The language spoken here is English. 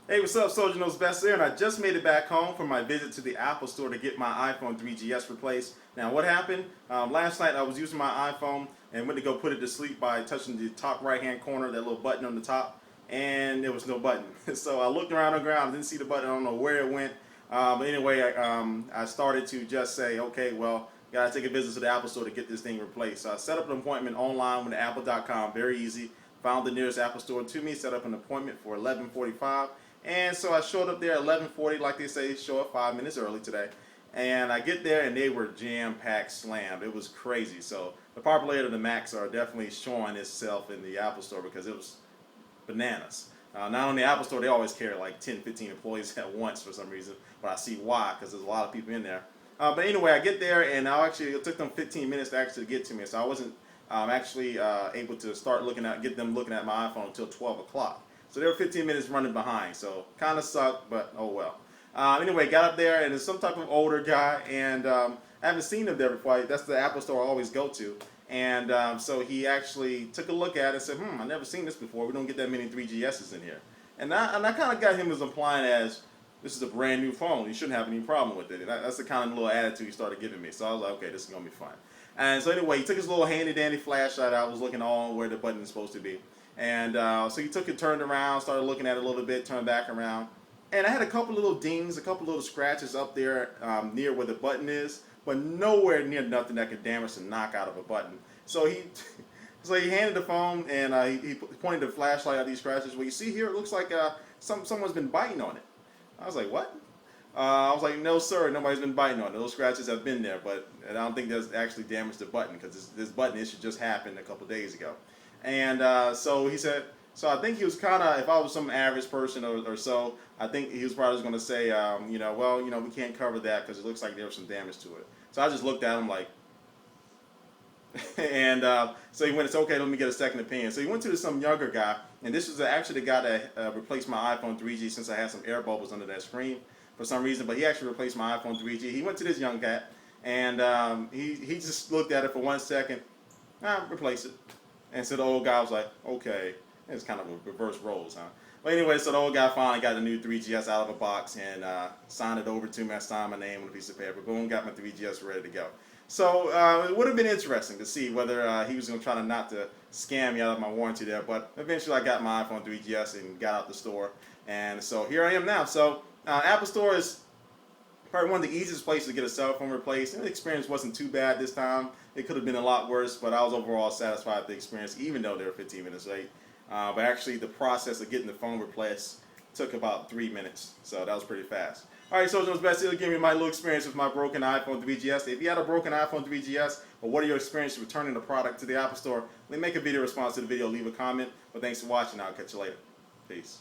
Hey, what's up, Soldier Knows Best here, and I just made it back home from my visit to the Apple Store to get my iPhone 3GS replaced. Now, what happened? Last night I was using my iPhone and went to go put it to sleep by touching the top right-hand corner, that little button on the top, and there was no button. So I looked around on the ground, didn't see the button, I don't know where it went. But anyway, I started to just say, okay, well, gotta take a visit to the Apple Store to get this thing replaced. So I set up an appointment online with apple.com, very easy. Found the nearest Apple Store to me, set up an appointment for 11:45. And so I showed up there at 11:40, like they say, show up 5 minutes early today. And I get there and they were jam-packed, slammed. It was crazy. So the popularity of the Macs are definitely showing itself in the Apple Store because it was bananas. Not on the Apple Store, they always carry like 10, 15 employees at once for some reason. But I see why, because there's a lot of people in there. But anyway, I get there and it took them 15 minutes to actually get to me. So I wasn't actually able to start get them looking at my iPhone until 12 o'clock. So they were 15 minutes running behind. So kind of sucked, but oh well. Anyway, got up there and it's some type of older guy, and I haven't seen him there before. That's the Apple Store I always go to. And so he actually took a look at it and said, I've never seen this before. We don't get that many 3GSs in here. And I kind of got him as implying as, this is a brand new phone. You shouldn't have any problem with it. And that's the kind of little attitude he started giving me. So I was like, okay, this is going to be fun. And so anyway, he took his little handy dandy flashlight out, was looking all where the button is supposed to be. And so he took it, turned around, started looking at it a little bit, turned back around. And I had a couple little dings, a couple little scratches up there near where the button is, but nowhere near nothing that could damage the knock out of a button. So he handed the phone and he pointed the flashlight at these scratches. Well, you see here, it looks like someone's been biting on it. I was like, what? I was like, no, sir, nobody's been biting on it. Those scratches have been there, but I don't think that's actually damaged the button because this button issue just happened a couple days ago. And so he said, so I think he was kind of, if I was some average person or so, I think he was probably going to say, we can't cover that because it looks like there was some damage to it. So I just looked at him like, and so he went, it's okay, let me get a second opinion. So he went to some younger guy, and this was actually the guy that replaced my iPhone 3G since I had some air bubbles under that screen for some reason, but he actually replaced my iPhone 3G. He went to this young cat, and he just looked at it for 1 second, replace it. And so the old guy was like, okay. It's kind of a reverse roles, huh? But anyway, so the old guy finally got the new 3GS out of a box and signed it over to me. I signed my name on a piece of paper. Boom, got my 3GS ready to go. So it would have been interesting to see whether he was going to try to not to scam me out of my warranty there. But eventually I got my iPhone 3GS and got out the store. And so here I am now. So Apple Store is probably one of the easiest places to get a cell phone replaced. And the experience wasn't too bad this time. It could have been a lot worse, but I was overall satisfied with the experience, even though they were 15 minutes late. But actually, the process of getting the phone replaced took about 3 minutes, so that was pretty fast. All right, so it was best to give me my little experience with my broken iPhone 3GS. If you had a broken iPhone 3GS, or what are your experiences returning the product to the Apple Store, let me make a video response to the video, leave a comment. But thanks for watching. I'll catch you later. Peace.